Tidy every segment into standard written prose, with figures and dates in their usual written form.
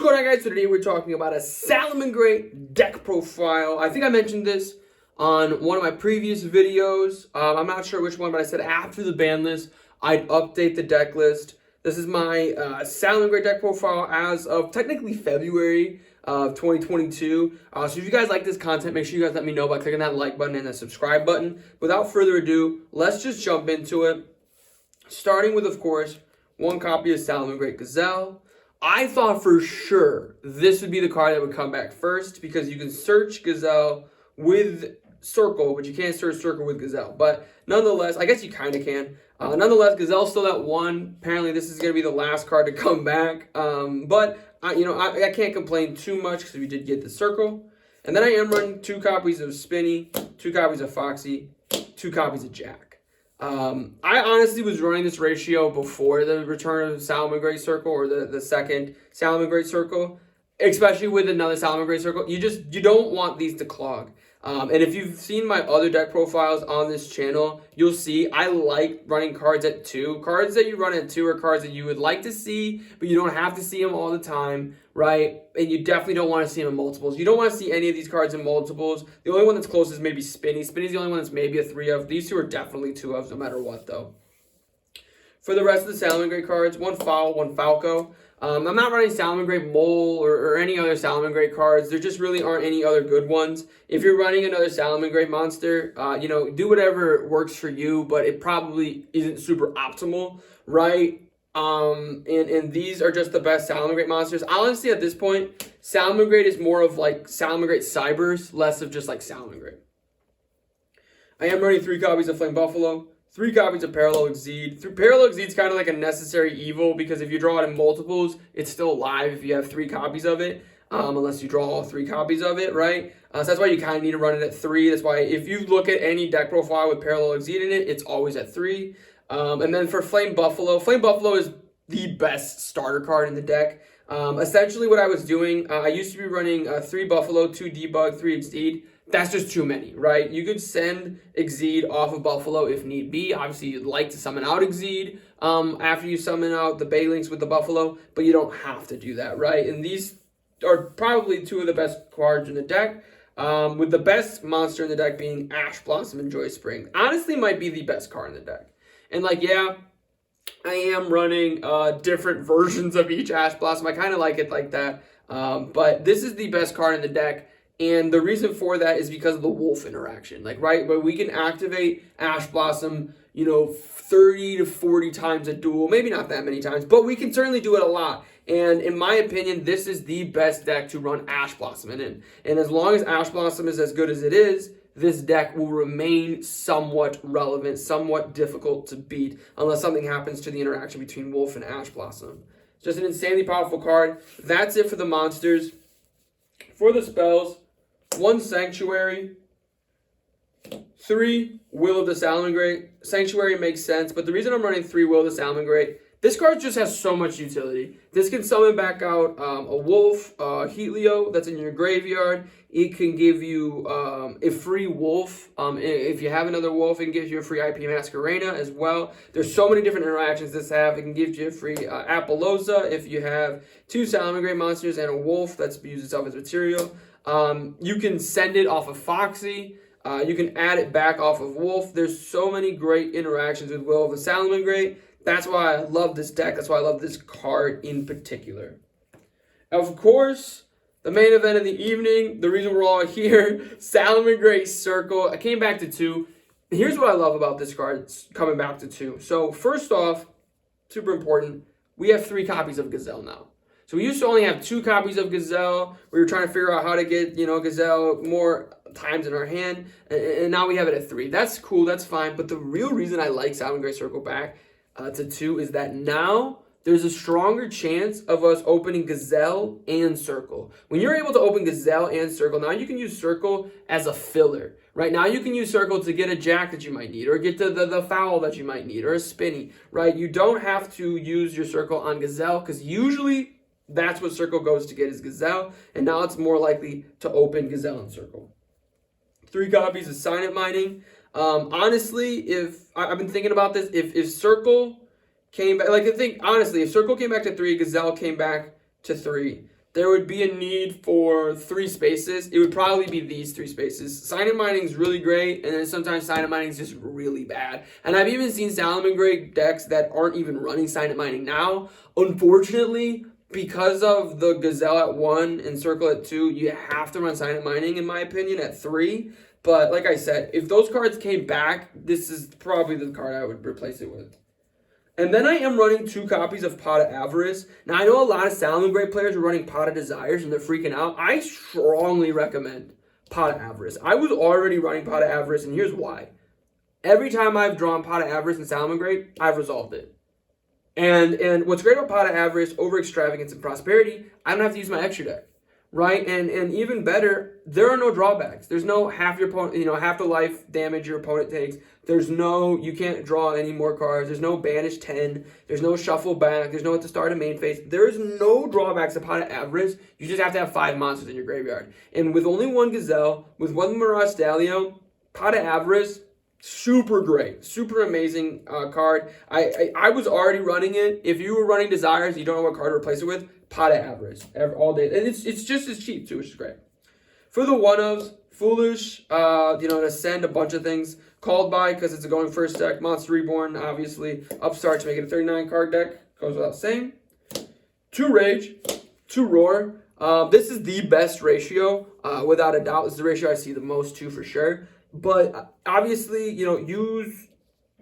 What's going on, guys? So today we're talking about a Salamangreat deck profile. I think I mentioned this on one of my previous videos. I'm not sure which one, but I said after the ban list, I'd update the deck list. This is my Salamangreat deck profile as of technically February of 2022. So if you guys like this content, make sure you guys let me know by clicking that like button and the subscribe button. Without further ado, let's just jump into it. Starting with, of course, one copy of Salamangreat Gazelle. I thought for sure this would be the card that would come back first because you can search Gazelle with Circle, but you can't search Circle with Gazelle. But nonetheless, I guess you kind of can. Nonetheless, Gazelle's still at 1. Apparently, this is going to be the last card to come back. But I can't complain too much because we did get the Circle. And then I am running 2 copies of Spinny, 2 copies of Foxy, 2 copies of Jack. I honestly was running this ratio before the return of Salamangreat Circle or the second Salamangreat Circle, especially with another Salamangreat Circle. You don't want these to clog. And if you've seen my other deck profiles on this channel, you'll see I like running cards at 2. Cards that you run at 2 are cards that you would like to see, but you don't have to see them all the time, right? And you definitely don't want to see them in multiples. You don't want to see any of these cards in multiples. The only one that's close is maybe Spinny. Spinny's the only one that's maybe a 3 of. These two are definitely 2 of, no matter what, though. For the rest of the Salamangreat cards, 1 Foul, 1 Falco. I'm not running Salamangreat Mole or any other Salamangreat cards. There just really aren't any other good ones. If you're running another Salamangreat monster, do whatever works for you, but it probably isn't super optimal, right? And these are just the best Salamangreat monsters. Honestly, at this point, Salamangreat is more of like Salamangreat Cybers, less of just like Salamangreat. I am running 3 copies of Flame Buffalo, 3 copies of Parallel Exceed. Parallel Exceed's kind of like a necessary evil because if you draw it in multiples, it's still alive if you have 3 copies of it, unless you draw all 3 copies of it, right? So that's why you kind of need to run it at 3. That's why if you look at any deck profile with Parallel Exceed in it, it's always at 3. And then for Flame Buffalo is the best starter card in the deck. Essentially what I was doing, I used to be running 3 Buffalo, 2 Debug, 3 Exceed. That's just too many, right? You could send Exceed off of Buffalo if need be. Obviously, you'd like to summon out Exceed after you summon out the Baylinks with the Buffalo, but you don't have to do that, right? And these are probably 2 of the best cards in the deck, with the best monster in the deck being Ash Blossom and Joy Spring. Honestly, might be the best card in the deck. And yeah, I am running different versions of each Ash Blossom. I kind of like it like that, but this is the best card in the deck. And the reason for that is because of the wolf interaction. Right, where we can activate Ash Blossom, 30 to 40 times a duel. Maybe not that many times, but we can certainly do it a lot. And in my opinion, this is the best deck to run Ash Blossom in. And as long as Ash Blossom is as good as it is, this deck will remain somewhat relevant, somewhat difficult to beat, unless something happens to the interaction between Wolf and Ash Blossom. Just an insanely powerful card. That's it for the monsters. For the spells, 1 Sanctuary, 3 Will of the Salamangreat. Sanctuary makes sense, but the reason I'm running 3 Will of the Salamangreat, this card just has so much utility. This can summon back out a wolf, Heatleo, that's in your graveyard. It can give you a free wolf. If you have another wolf, it can give you a free IP Masquerena as well. There's so many different interactions this have. It can give you a free Apollousa if you have 2 Salamangreat monsters and a wolf that's used itself as material. You can send it off of Foxy. You can add it back off of Wolf. There's so many great interactions with Will of the Salamangreat. That's why I love this deck. That's why I love this card in particular. Of course, the main event of the evening, the reason we're all here, Salamangreat Circle. I came back to 2. Here's what I love about this card, it's coming back to 2. So first off, super important, we have 3 copies of Gazelle now. So we used to only have 2 copies of Gazelle. We were trying to figure out how to get, Gazelle more times in our hand. And now we have it at 3. That's cool. That's fine. But the real reason I like Salamangreat Circle back to 2 is that now there's a stronger chance of us opening Gazelle and Circle. When you're able to open Gazelle and Circle, now you can use Circle as a filler. Right now you can use Circle to get a Jack that you might need, or get the Foul that you might need, or a Spinny, right? You don't have to use your Circle on Gazelle because usually that's what Circle goes to get is Gazelle, and now it's more likely to open Gazelle and Circle. 3 copies of Sign It Mining. Honestly, if I've been thinking about this, if Circle came back, honestly, if Circle came back to 3, Gazelle came back to 3, there would be a need for 3 spaces. It would probably be these 3 spaces. Sign and Mining is really great, and then sometimes Sign and Mining is just really bad. And I've even seen Salamangreat decks that aren't even running Sign and Mining now. Unfortunately, because of the Gazelle at 1 and Circle at 2, you have to run Sign and Mining, in my opinion, at 3. But like I said, if those cards came back, this is probably the card I would replace it with. And then I am running 2 copies of Pot of Avarice. Now, I know a lot of Salamangreat players are running Pot of Desires and they're freaking out. I strongly recommend Pot of Avarice. I was already running Pot of Avarice, and here's why. Every time I've drawn Pot of Avarice in Salamangreat, I've resolved it. And what's great about Pot of Avarice over Extravagance and Prosperity, I don't have to use my extra deck. Right? And even better, there are no drawbacks. There's no half your opponent, half the life damage your opponent takes. There's no, you can't draw any more cards. There's no banish 10. There's no shuffle back. There's no at the start of main phase. There's no drawbacks to Pot of Avarice. You just have to have 5 monsters in your graveyard. And with only 1 Gazelle, with 1 Mirage Stallion, Pot of Avarice, super great, super amazing card. I was already running it. If you were running Desires, you don't know what card to replace it with, Pot of Avarice all day, and it's just as cheap too, which is great. For the one-ofs, Foolish, to send a bunch of things. Called By, because it's a going first deck. Monster Reborn, obviously. Upstart to make it a 39 card deck, goes without saying. 2 Rage, 2 Roar. This is the best ratio, without a doubt. This is the ratio I see the most too, for sure. But obviously, use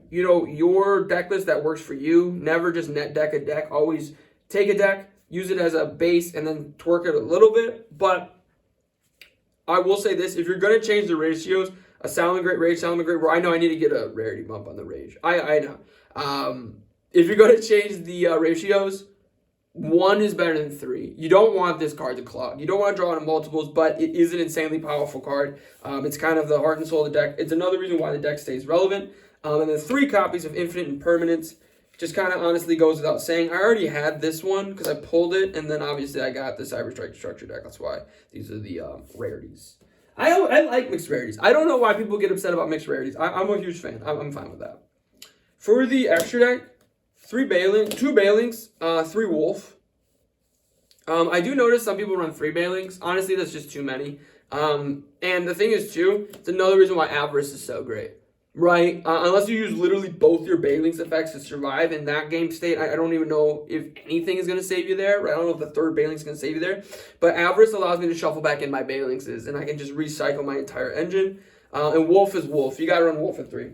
your deck list that works for you. Never just net deck a deck. Always take a deck, use it as a base, and then twerk it a little bit. But I will say this: if you're gonna change the ratios, a Salamangreat Rage, Salamangreat Roar, I know I need to get a rarity bump on the Rage. I know. If you're gonna change the ratios, 1 is better than 3. You don't want this card to clog. You don't want to draw it in multiples, but it is an insanely powerful card. It's kind of the heart and soul of the deck. It's another reason why the deck stays relevant. And then 3 copies of Infinite Impermanence. Just kind of honestly goes without saying. I already had this one because I pulled it, and then obviously I got the Cyber Strike Structure deck. That's why these are the rarities. I like mixed rarities. I don't know why people get upset about mixed rarities. I'm a huge fan. I'm fine with that. For the extra deck, 2 Bailings, 3 Wolf. I do notice some people run 3 Bailings. Honestly, that's just too many. And the thing is, too, it's another reason why Avarice is so great. Right? Unless you use literally both your Bailings effects to survive in that game state, I don't even know if anything is going to save you there. Right? I don't know if the 3rd Bailings is going to save you there. But Avarice allows me to shuffle back in my Bailingses, and I can just recycle my entire engine. And Wolf is Wolf. You got to run Wolf at 3.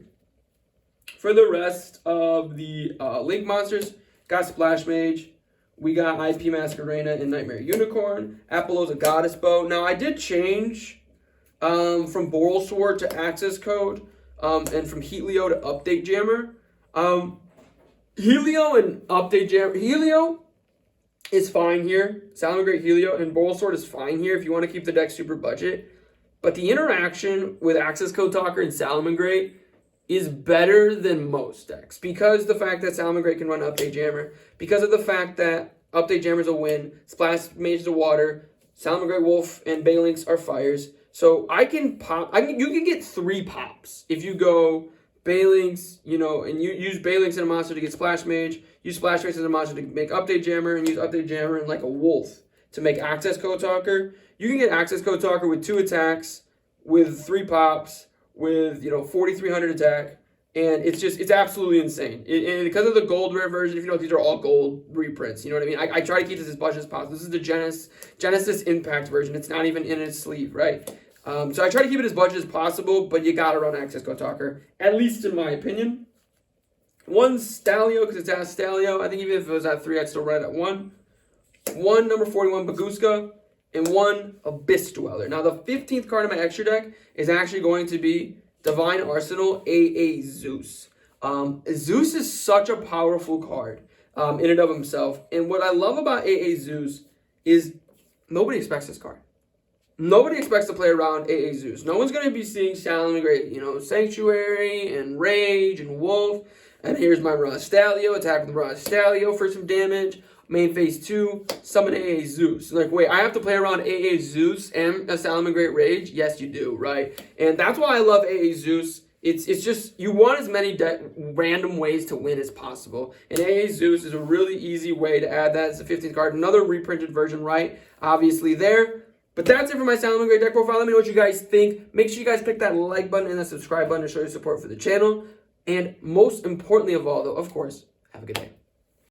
For the rest of the Link monsters, got Splash Mage. We got IP Masquerena and Nightmare Unicorn. Apollo's a Goddess Bow. Now, I did change from Boral Sword to Access Code. And from Helio to Update Jammer. Helio and Update Jammer. Helio is fine here. Salamangreat Helio and Boral Sword is fine here if you want to keep the deck super budget. But the interaction with Access Code Talker and Salamangreat is better than most decks. Because the fact that Salamangreat can run Update Jammer. Because of the fact that Update Jammer is a win. Splash Mage is a water. Salamangreat Wolf and Balinks are fires. So you can get 3 pops if you go Balinks, and you use Balinks in a monster to get Splash Mage, use Splash Mage as a monster to make Update Jammer, and use Update Jammer and like a Wolf to make Access Code Talker. You can get Access Code Talker with 2 attacks, with 3 pops, with 4,300 attack, and it's absolutely insane. And because of the gold rare version, if these are all gold reprints, you know what I mean? I try to keep this as budget as possible. This is the Genesis Impact version. It's not even in its sleeve, right? So I try to keep it as budget as possible, but you gotta run Access Code Talker, at least in my opinion. 1 Stalio, because it's at Stalio. I think even if it was at 3, I'd still run it at 1. 1 number 41 Baguska, and 1 Abyss Dweller. Now the 15th card in my extra deck is actually going to be Divine Arsenal AA Zeus. Zeus is such a powerful card in and of himself, and what I love about AA Zeus is nobody expects this card. Nobody expects to play around AA Zeus. No one's going to be seeing Salamangreat, Sanctuary and Rage and Wolf. And here's my Mirage Stalio, attack with Mirage Stalio for some damage. Main phase 2, summon AA Zeus. Wait, I have to play around AA Zeus and a Salamangreat Rage? Yes, you do, right? And that's why I love AA Zeus, It's just, you want as many random ways to win as possible. And AA Zeus is a really easy way to add that as the 15th card. Another reprinted version, right? Obviously there. But that's it for my Salamangreat deck profile. Let me know what you guys think. Make sure you guys click that like button and the subscribe button to show your support for the channel. And most importantly of all, though, of course, have a good day.